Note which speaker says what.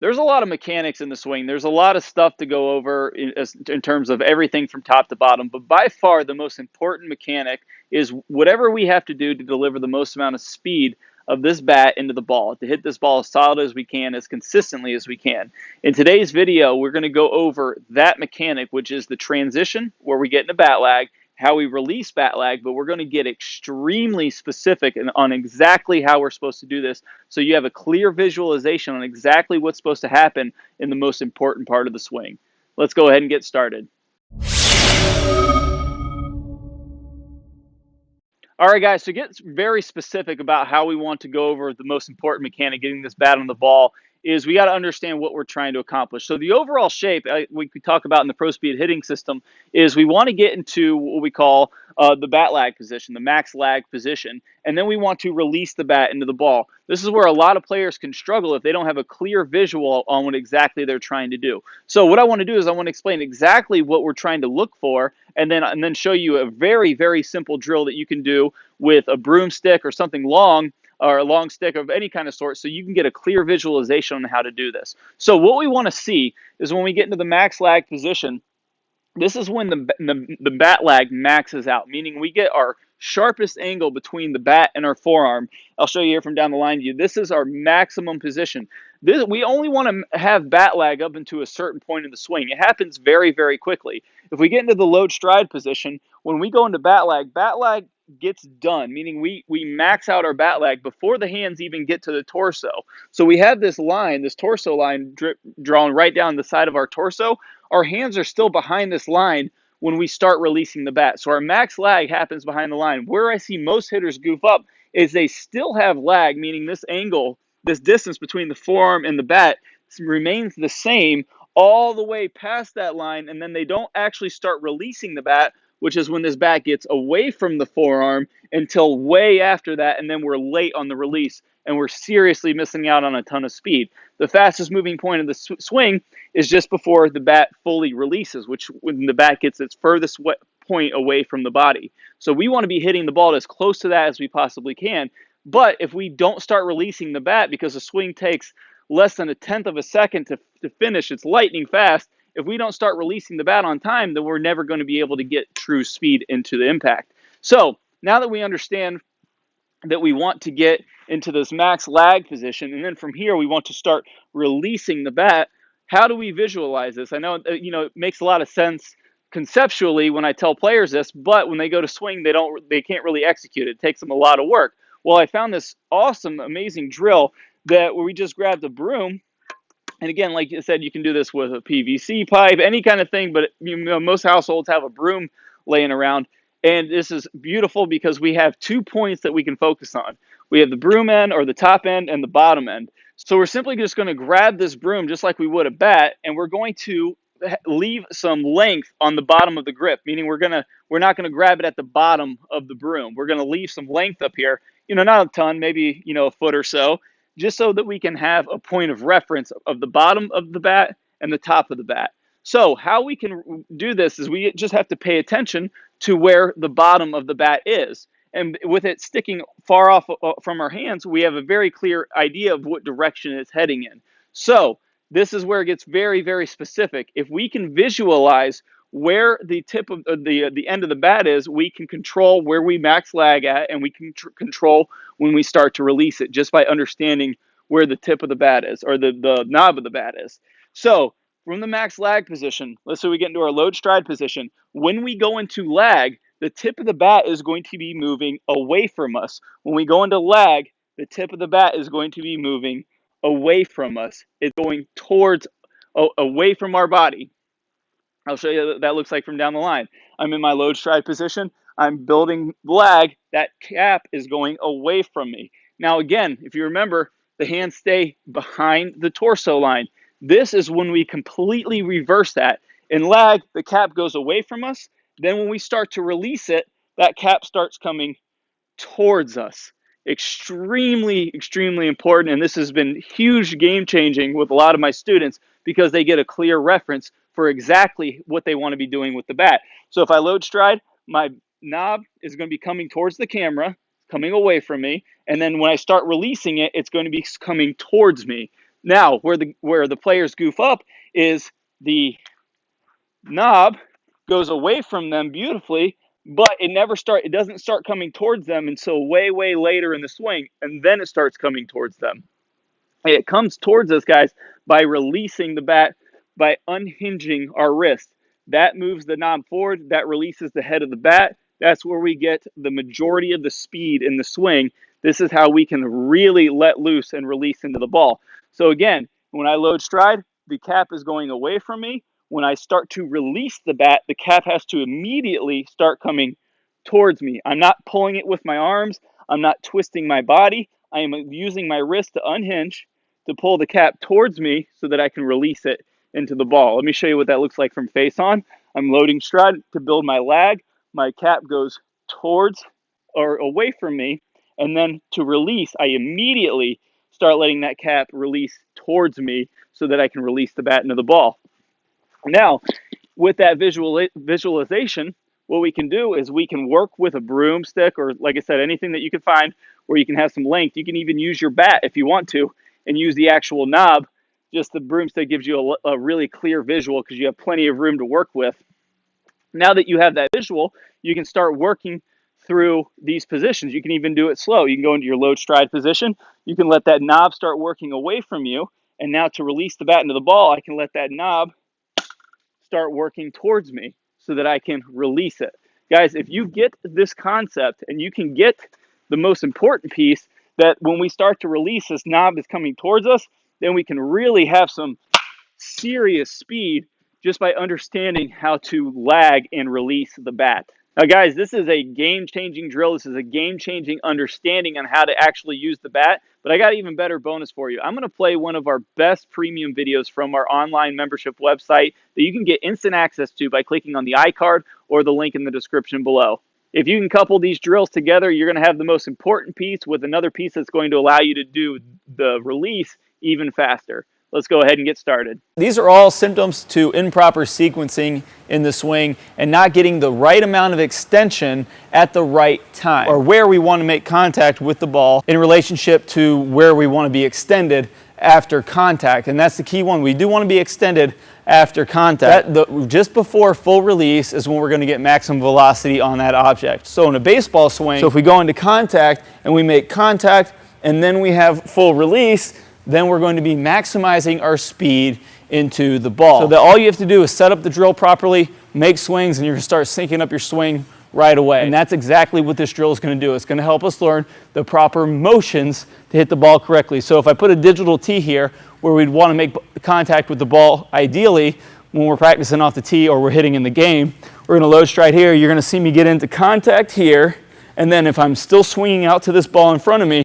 Speaker 1: There's a lot of mechanics in the swing. There's a lot of stuff to go over in terms of everything from top to bottom. But by far, the most important mechanic is whatever we have to do to deliver the most amount of speed of this bat into the ball, to hit this ball as solid as we can, as consistently as we can. In today's video, we're going to go over that mechanic, which is the transition, where we get into bat lag, how we release bat lag, but we're going to get extremely specific on exactly how we're supposed to do this so you have a clear visualization on exactly what's supposed to happen in the most important part of the swing. Let's go ahead and get started. All right, guys, so get very specific about how we want to go over the most important mechanic, getting this bat on the ball, is we got to understand what we're trying to accomplish. So the overall shape we could talk about in the pro speed hitting system is we want to get into what we call the bat lag position, the max lag position, and then we want to release the bat into the ball. This is where a lot of players can struggle if they don't have a clear visual on what exactly they're trying to do. So what I want to do is I want to explain exactly what we're trying to look for, and then show you a very, very simple drill that you can do with a broomstick or something long, or a long stick of any kind of sort, so you can get a clear visualization on how to do this. So what we want to see is when we get into the max lag position, this is when the bat lag maxes out, meaning we get our sharpest angle between the bat and our forearm. I'll show you here from down the line to you. This is our maximum position. We only want to have bat lag up into a certain point in the swing. It happens very, very quickly. If we get into the load stride position, when we go into bat lag gets done, meaning we max out our bat lag before the hands even get to the torso. So we have this line, this torso line drawn right down the side of our torso. Our hands are still behind this line when we start releasing the bat. So our max lag happens behind the line. Where I see most hitters goof up is they still have lag, meaning this angle, this distance between the forearm and the bat remains the same all the way past that line, and then they don't actually start releasing the bat, which is when this bat gets away from the forearm, until way after that, and then we're late on the release, and we're seriously missing out on a ton of speed. The fastest moving point of the swing is just before the bat fully releases, which when the bat gets its furthest point away from the body. So we want to be hitting the ball as close to that as we possibly can. But if we don't start releasing the bat, because the swing takes less than a tenth of a second to finish, it's lightning fast. If we don't start releasing the bat on time, then we're never going to be able to get true speed into the impact. So now that we understand that we want to get into this max lag position, and then from here we want to start releasing the bat, how do we visualize this? I know it makes a lot of sense conceptually when I tell players this, but when they go to swing, they can't really execute it. It takes them a lot of work. Well, I found this awesome, amazing drill where we just grabbed a broom. And again, like I said, you can do this with a PVC pipe, any kind of thing, but most households have a broom laying around. And this is beautiful because we have 2 points that we can focus on. We have the broom end, or the top end, and the bottom end. So we're simply just going to grab this broom just like we would a bat, and we're going to leave some length on the bottom of the grip, meaning we're not going to grab it at the bottom of the broom. We're going to leave some length up here, not a ton, maybe, a foot or so, just so that we can have a point of reference of the bottom of the bat and the top of the bat. So how we can do this is we just have to pay attention to where the bottom of the bat is. And with it sticking far off from our hands, we have a very clear idea of what direction it's heading in. So this is where it gets very, very specific. If we can visualize where the tip of the end of the bat is, we can control where we max lag at, and we can control when we start to release it just by understanding where the tip of the bat is, or the knob of the bat is. So from the max lag position, let's say we get into our load stride position. When we go into lag, the tip of the bat is going to be moving away from us. When we go into lag, the tip of the bat is going to be moving away from us. It's going away from our body. I'll show you what that looks like from down the line. I'm in my load stride position. I'm building lag. That cap is going away from me. Now, again, if you remember, the hands stay behind the torso line. This is when we completely reverse that. In lag, the cap goes away from us. Then when we start to release it, that cap starts coming towards us. Extremely, extremely important. And this has been huge game changing with a lot of my students because they get a clear reference for exactly what they want to be doing with the bat. So if I load stride, my knob is going to be coming towards the camera, coming away from me. And then when I start releasing it, it's going to be coming towards me. Now, where the players goof up is the knob goes away from them beautifully, but it doesn't start coming towards them until way, way later in the swing, and then it starts coming towards them. It comes towards us, guys, by releasing the bat, by unhinging our wrist. That moves the knob forward. That releases the head of the bat. That's where we get the majority of the speed in the swing. This is how we can really let loose and release into the ball. So again, when I load stride, the cap is going away from me. When I start to release the bat, the cap has to immediately start coming towards me. I'm not pulling it with my arms. I'm not twisting my body. I am using my wrist to unhinge to pull the cap towards me so that I can release it into the ball. Let me show you what that looks like from face on. I'm loading stride to build my lag. My cap goes towards or away from me. And then to release, I immediately start letting that cap release towards me so that I can release the bat into the ball. Now, with that visualization, what we can do is we can work with a broomstick, or like I said, anything that you can find where you can have some length. You can even use your bat if you want to and use the actual knob. Just the broomstick gives you a really clear visual because you have plenty of room to work with. Now that you have that visual, you can start working through these positions. You can even do it slow. You can go into your load stride position. You can let that knob start working away from you. And now to release the bat into the ball, I can let that knob start working towards me so that I can release it. Guys, if you get this concept and you can get the most important piece, that when we start to release, this knob is coming towards us, then we can really have some serious speed just by understanding how to lag and release the bat. Now, guys, this is a game-changing drill. This is a game-changing understanding on how to actually use the bat. But I got an even better bonus for you. I'm going to play one of our best premium videos from our online membership website that you can get instant access to by clicking on the iCard or the link in the description below. If you can couple these drills together, you're going to have the most important piece with another piece that's going to allow you to do the release even faster. Let's go ahead and get started. These are all symptoms to improper sequencing in the swing and not getting the right amount of extension at the right time, or where we want to make contact with the ball in relationship to where we want to be extended after contact. And that's the key one. We do want to be extended after contact. Just before full release is when we're going to get maximum velocity on that object. So in a baseball swing, so if we go into contact and we make contact and then we have full release, then we're going to be maximizing our speed into the ball. So that all you have to do is set up the drill properly, make swings, and you're going to start syncing up your swing right away. And that's exactly what this drill is going to do. It's going to help us learn the proper motions to hit the ball correctly. So if I put a digital tee here where we'd want to make contact with the ball, ideally when we're practicing off the tee or we're hitting in the game, we're going to load stride here. You're going to see me get into contact here, and then if I'm still swinging out to this ball in front of me,